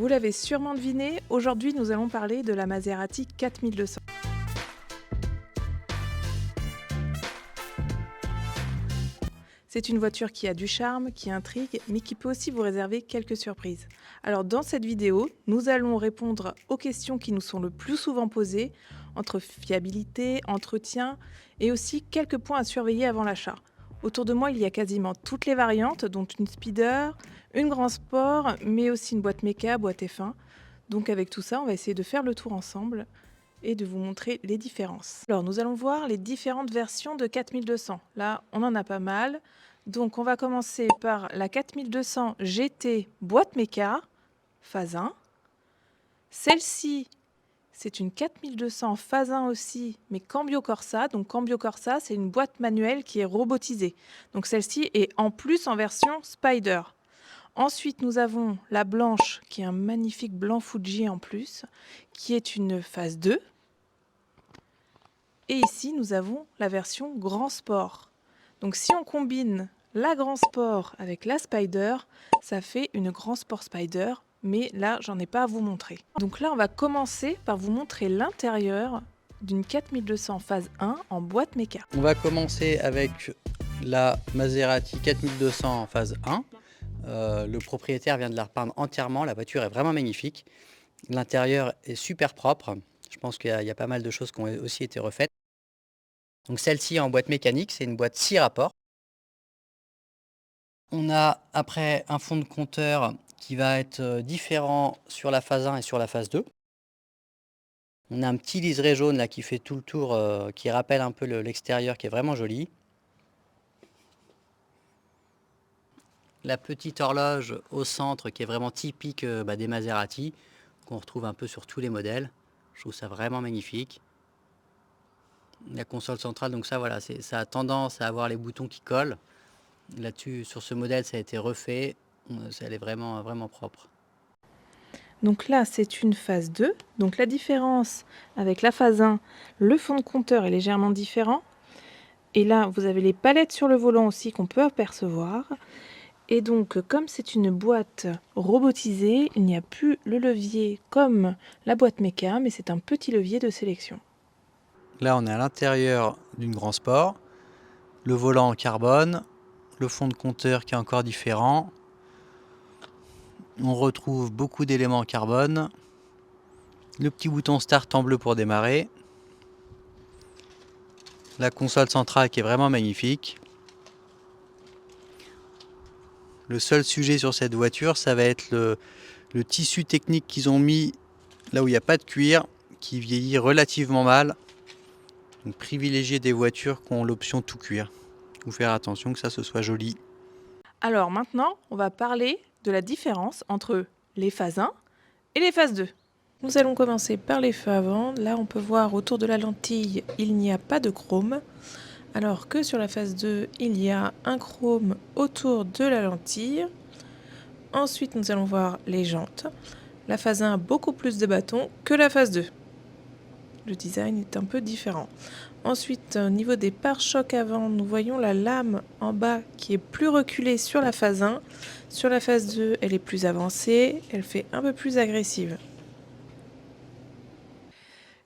l'avez sûrement deviné, aujourd'hui nous allons parler de la Maserati 4200. C'est une voiture qui a du charme, qui intrigue, mais qui peut aussi vous réserver quelques surprises. Alors dans cette vidéo, nous allons répondre aux questions qui nous sont le plus souvent posées, entre fiabilité, entretien, et aussi quelques points à surveiller avant l'achat. Autour de moi, il y a quasiment toutes les variantes, dont une Speeder, une Grand Sport, mais aussi une boîte méca, boîte F1. Donc avec tout ça, on va essayer de faire le tour ensemble et de vous montrer les différences. Alors nous allons voir les différentes versions de 4200. Là, on en a pas mal. Donc on va commencer par la 4200 GT boîte méca, phase 1. Celle-ci, c'est une 4200 phase 1 aussi, mais Cambio Corsa. Donc Cambio Corsa, c'est une boîte manuelle qui est robotisée. Donc celle-ci est en plus en version Spider. Ensuite, nous avons la blanche, qui est un magnifique blanc Fuji en plus, qui est une phase 2. Et ici, nous avons la version Grand Sport. Donc si on combine la Grand Sport avec la Spider, ça fait une Grand Sport Spider, mais là, j'en ai pas à vous montrer. Donc là, on va commencer par vous montrer l'intérieur d'une 4200 phase 1 en boîte méca. On va commencer avec la Maserati 4200 en phase 1. Le propriétaire vient de la repeindre entièrement, la voiture est vraiment magnifique. L'intérieur est super propre, je pense qu'il y a pas mal de choses qui ont aussi été refaites. Donc celle-ci en boîte mécanique, c'est une boîte 6 rapports. On a après un fond de compteur qui va être différent sur la phase 1 et sur la phase 2. On a un petit liseré jaune là qui fait tout le tour, qui rappelle un peu l'extérieur, qui est vraiment joli. La petite horloge au centre qui est vraiment typique des Maserati, qu'on retrouve un peu sur tous les modèles. Je trouve ça vraiment magnifique. La console centrale, donc ça voilà, ça a tendance à avoir les boutons qui collent. Là-dessus, sur ce modèle, ça a été refait. Elle est vraiment, vraiment propre. Donc là, c'est une phase 2. Donc la différence avec la phase 1, le fond de compteur est légèrement différent. Et là, vous avez les palettes sur le volant aussi qu'on peut apercevoir. Et donc, comme c'est une boîte robotisée, il n'y a plus le levier comme la boîte méca, mais c'est un petit levier de sélection. Là, on est à l'intérieur d'une Grand Sport. Le volant en carbone. Le fond de compteur qui est encore différent. On retrouve beaucoup d'éléments en carbone. Le petit bouton Start en bleu pour démarrer. La console centrale qui est vraiment magnifique. Le seul sujet sur cette voiture, ça va être le tissu technique qu'ils ont mis là où il n'y a pas de cuir, qui vieillit relativement mal. Donc privilégier des voitures qui ont l'option tout cuir. Il faut faire attention que ça ce soit joli. Alors maintenant, on va parler de la différence entre les phases 1 et les phases 2. Nous allons commencer par les feux avant. Là, on peut voir autour de la lentille, il n'y a pas de chrome. Alors que sur la phase 2, il y a un chrome autour de la lentille. Ensuite, nous allons voir les jantes. La phase 1 a beaucoup plus de bâtons que la phase 2. Le design est un peu différent. Ensuite, au niveau des pare-chocs avant, nous voyons la lame en bas qui est plus reculée sur la phase 1. Sur la phase 2, elle est plus avancée, elle fait un peu plus agressive.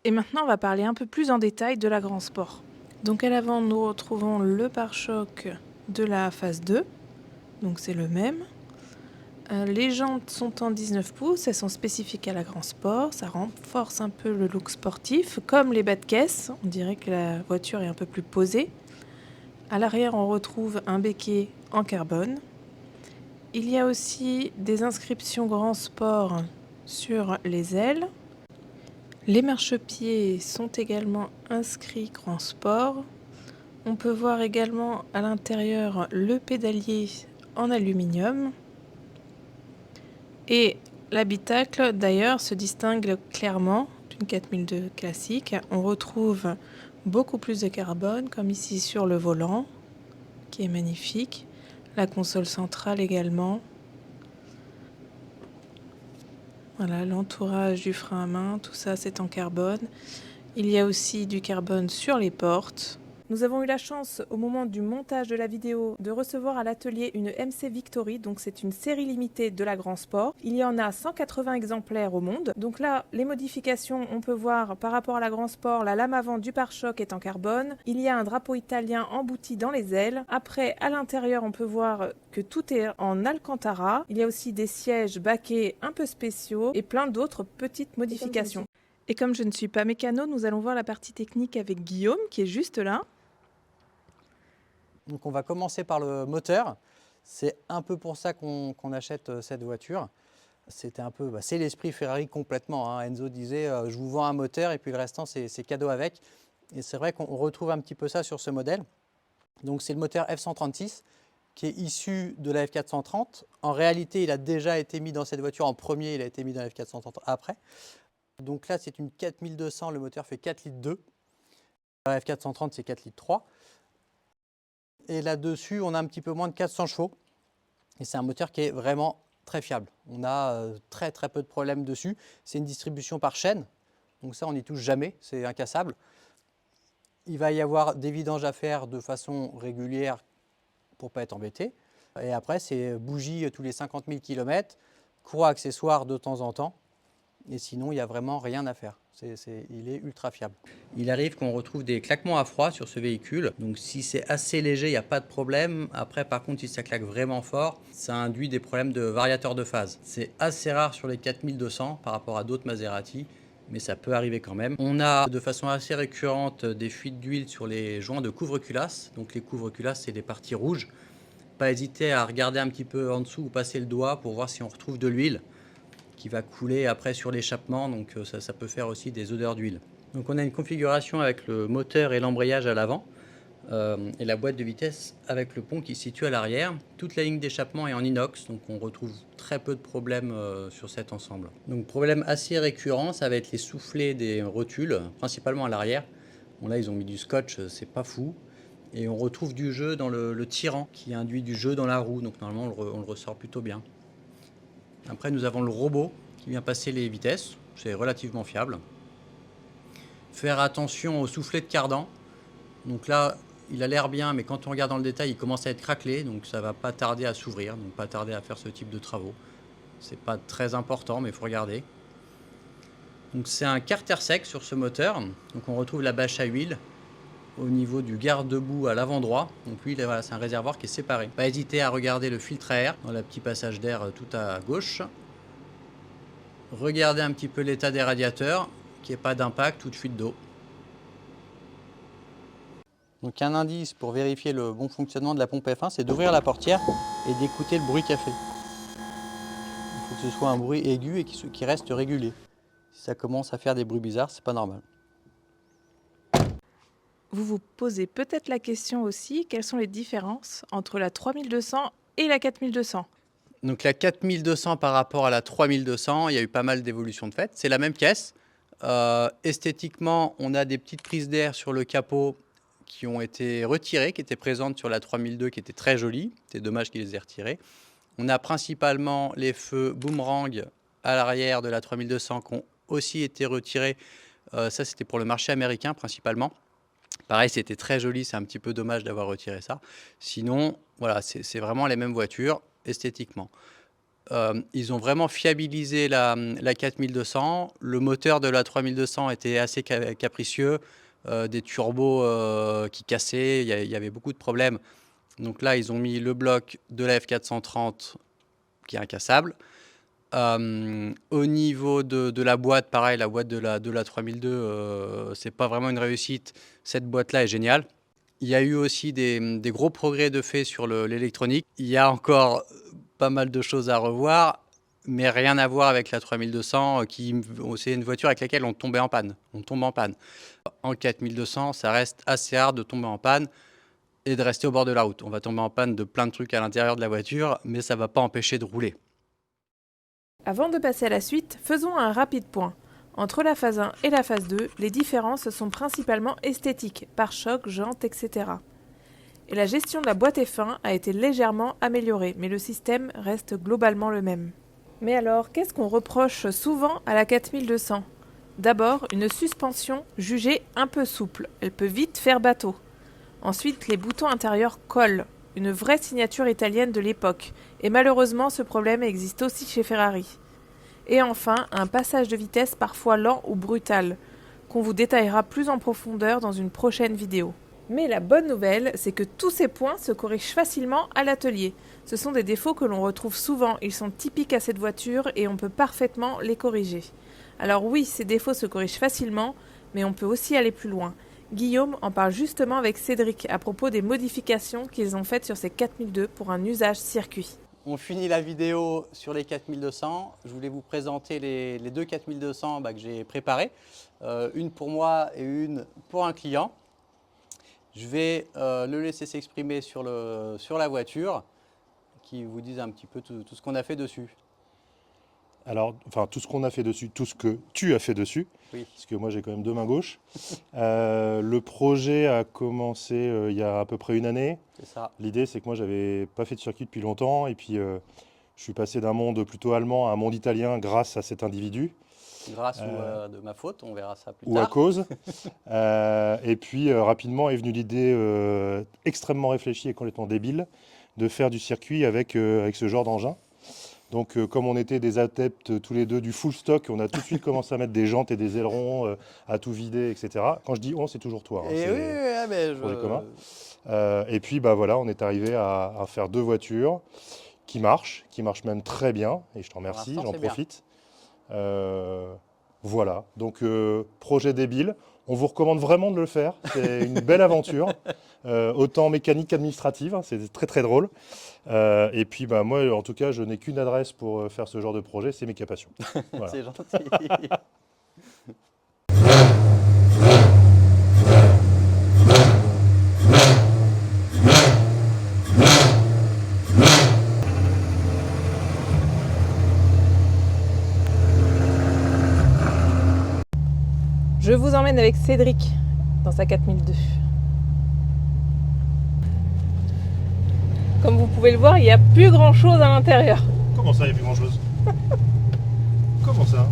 Et maintenant, on va parler un peu plus en détail de la Grand Sport. Donc à l'avant, nous retrouvons le pare-choc de la phase 2. Donc c'est le même. Les jantes sont en 19 pouces, elles sont spécifiques à la Grand Sport. Ça renforce un peu le look sportif, comme les bas de caisse. On dirait que la voiture est un peu plus posée. À l'arrière, on retrouve un béquet en carbone. Il y a aussi des inscriptions Grand Sport sur les ailes. Les marchepieds sont également inscrits Grand Sport. On peut voir également à l'intérieur le pédalier en aluminium. Et l'habitacle d'ailleurs se distingue clairement d'une 4002 classique. On retrouve beaucoup plus de carbone comme ici sur le volant qui est magnifique. La console centrale également. Voilà, l'entourage du frein à main, tout ça c'est en carbone. Il y a aussi du carbone sur les portes. Nous avons eu la chance, au moment du montage de la vidéo, de recevoir à l'atelier une MC Victory, donc c'est une série limitée de la Grand Sport. Il y en a 180 exemplaires au monde. Donc là, les modifications, on peut voir par rapport à la Grand Sport, la lame avant du pare-choc est en carbone. Il y a un drapeau italien embouti dans les ailes. Après, à l'intérieur, on peut voir que tout est en Alcantara. Il y a aussi des sièges baquets un peu spéciaux et plein d'autres petites modifications. Et comme je ne suis pas mécano, nous allons voir la partie technique avec Guillaume qui est juste là. Donc on va commencer par le moteur. C'est un peu pour ça qu'on achète cette voiture. C'était un peu, c'est l'esprit Ferrari complètement, hein. Enzo disait je vous vends un moteur et puis le restant c'est cadeau avec. Et c'est vrai qu'on retrouve un petit peu ça sur ce modèle. Donc c'est le moteur F136 qui est issu de la F430. En réalité, il a déjà été mis dans cette voiture en premier, il a été mis dans la F430 après. Donc là, c'est une 4200, le moteur fait 4,2 litres. La F430, c'est 4,3 litres. Et là-dessus, on a un petit peu moins de 400 chevaux. Et c'est un moteur qui est vraiment très fiable. On a très peu de problèmes dessus. C'est une distribution par chaîne. Donc ça, on n'y touche jamais, c'est incassable. Il va y avoir des vidanges à faire de façon régulière pour ne pas être embêté. Et après, c'est bougie tous les 50 000 km, courroie accessoire de temps en temps. Et sinon, il n'y a vraiment rien à faire. Il est ultra fiable. Il arrive qu'on retrouve des claquements à froid sur ce véhicule. Donc si c'est assez léger, il n'y a pas de problème. Après, par contre, si ça claque vraiment fort, ça induit des problèmes de variateur de phase. C'est assez rare sur les 4200 par rapport à d'autres Maserati, mais ça peut arriver quand même. On a de façon assez récurrente des fuites d'huile sur les joints de couvre-culasse. Donc les couvre-culasses, c'est les parties rouges. Pas hésiter à regarder un petit peu en dessous ou passer le doigt pour voir si on retrouve de l'huile qui va couler après sur l'échappement, donc ça peut faire aussi des odeurs d'huile. Donc on a une configuration avec le moteur et l'embrayage à l'avant et la boîte de vitesse avec le pont qui se situe à l'arrière. Toute la ligne d'échappement est en inox, donc on retrouve très peu de problèmes sur cet ensemble. Donc problème assez récurrent, ça va être les soufflets des rotules, principalement à l'arrière. Bon là ils ont mis du scotch, c'est pas fou. Et on retrouve du jeu dans le tirant qui induit du jeu dans la roue, donc normalement on le ressort plutôt bien. Après, nous avons le robot qui vient passer les vitesses. C'est relativement fiable. Faire attention au soufflet de cardan. Donc là, il a l'air bien, mais quand on regarde dans le détail, il commence à être craquelé. Donc ça ne va pas tarder à s'ouvrir, donc pas tarder à faire ce type de travaux. C'est pas très important, mais il faut regarder. Donc c'est un carter sec sur ce moteur. Donc on retrouve la bâche à huile au niveau du garde-boue à l'avant droit. Donc lui, voilà, c'est un réservoir qui est séparé. Pas hésiter à regarder le filtre à air dans le petit passage d'air tout à gauche. Regardez un petit peu l'état des radiateurs, qu'il n'y ait pas d'impact ou de fuite d'eau. Donc un indice pour vérifier le bon fonctionnement de la pompe F1, c'est d'ouvrir la portière et d'écouter le bruit qu'elle fait. Il faut que ce soit un bruit aigu et qui reste régulier. Si ça commence à faire des bruits bizarres, c'est pas normal. Vous vous posez peut-être la question aussi, quelles sont les différences entre la 3200 et la 4200 ? Donc la 4200 par rapport à la 3200, il y a eu pas mal d'évolutions de fait. C'est la même caisse. Esthétiquement, on a des petites prises d'air sur le capot qui ont été retirées, qui étaient présentes sur la 3002, qui étaient très jolies. C'est dommage qu'ils les aient retirées. On a principalement les feux boomerang à l'arrière de la 3200 qui ont aussi été retirés. Ça, c'était pour le marché américain principalement. Pareil, c'était très joli, c'est un petit peu dommage d'avoir retiré ça. Sinon, voilà, c'est vraiment les mêmes voitures esthétiquement. Ils ont vraiment fiabilisé la 4200. Le moteur de la 3200 était assez capricieux, des turbos qui cassaient, il y avait beaucoup de problèmes. Donc là, ils ont mis le bloc de la F430 qui est incassable. Au niveau de la boîte, pareil, la boîte de la 3002, c'est pas vraiment une réussite. Cette boîte-là est géniale. Il y a eu aussi des gros progrès de fait sur l'électronique. Il y a encore pas mal de choses à revoir, mais rien à voir avec la 3200, c'est une voiture avec laquelle on tombait en panne. On tombe en panne. En 4200, ça reste assez rare de tomber en panne et de rester au bord de la route. On va tomber en panne de plein de trucs à l'intérieur de la voiture, mais ça ne va pas empêcher de rouler. Avant de passer à la suite, faisons un rapide point. Entre la phase 1 et la phase 2, les différences sont principalement esthétiques, pare-choc, jantes, etc. Et la gestion de la boîte F1 a été légèrement améliorée, mais le système reste globalement le même. Mais alors, qu'est-ce qu'on reproche souvent à la 4200 ? D'abord, une suspension jugée un peu souple, elle peut vite faire bateau. Ensuite, les boutons intérieurs collent, une vraie signature italienne de l'époque, et malheureusement ce problème existe aussi chez Ferrari. Et enfin, un passage de vitesse parfois lent ou brutal, qu'on vous détaillera plus en profondeur dans une prochaine vidéo. Mais la bonne nouvelle, c'est que tous ces points se corrigent facilement à l'atelier. Ce sont des défauts que l'on retrouve souvent, ils sont typiques à cette voiture et on peut parfaitement les corriger. Alors oui, ces défauts se corrigent facilement, mais on peut aussi aller plus loin. Guillaume en parle justement avec Cédric à propos des modifications qu'ils ont faites sur ces 4002 pour un usage circuit. On finit la vidéo sur les 4200. Je voulais vous présenter les deux 4200 que j'ai préparées. Une pour moi et une pour un client. Je vais le laisser s'exprimer sur la voiture, qui vous dise un petit peu tout ce qu'on a fait dessus. Alors, enfin, tout ce qu'on a fait dessus, tout ce que tu as fait dessus, Oui. parce que moi j'ai quand même deux mains gauches. Le projet a commencé il y a à peu près une année. C'est ça. L'idée, c'est que moi j'avais pas fait de circuit depuis longtemps, et puis je suis passé d'un monde plutôt allemand à un monde italien grâce à cet individu. Grâce ou de ma faute, on verra ça plus tard. Ou à cause. Et puis rapidement est venue l'idée extrêmement réfléchie et complètement débile de faire du circuit avec ce genre d'engin. Donc comme on était des adeptes tous les deux du full stock, on a tout de suite commencé à mettre des jantes et des ailerons, à tout vider, etc. Quand je dis on, c'est toujours toi. Hein, Et c'est oui, mais projet commun. Et puis bah, voilà, on est arrivé à faire deux voitures qui marchent même très bien. Et je t'en remercie, l'instant, j'en c'est bien. profite. Voilà, donc projet débile. On vous recommande vraiment de le faire. C'est une belle aventure, autant mécanique qu'administrative. Hein, c'est très très drôle. Et puis bah, moi, en tout cas, je n'ai qu'une adresse pour faire ce genre de projet, c'est Méca Passion. Voilà. C'est gentil. Je vous emmène avec Cédric dans sa 4002. Comme vous pouvez le voir, il n'y a plus grand chose à l'intérieur. Comment ça, il n'y a plus grand-chose? Comment ça?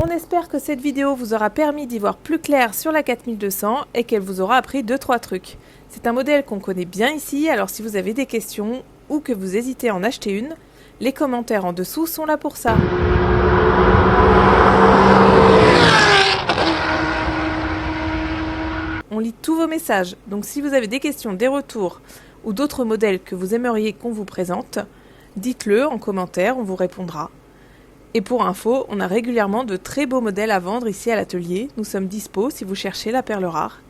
On espère que cette vidéo vous aura permis d'y voir plus clair sur la 4200 et qu'elle vous aura appris 2-3 trucs. C'est un modèle qu'on connaît bien ici, alors si vous avez des questions ou que vous hésitez à en acheter une, les commentaires en dessous sont là pour ça. On lit tous vos messages, donc si vous avez des questions, des retours ou d'autres modèles que vous aimeriez qu'on vous présente, dites-le en commentaire, on vous répondra. Et pour info, on a régulièrement de très beaux modèles à vendre ici à l'atelier. Nous sommes dispo si vous cherchez la perle rare.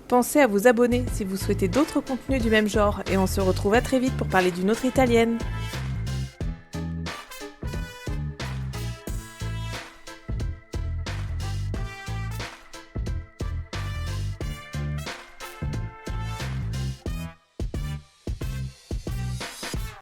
Pensez à vous abonner si vous souhaitez d'autres contenus du même genre et on se retrouve à très vite pour parler d'une autre italienne.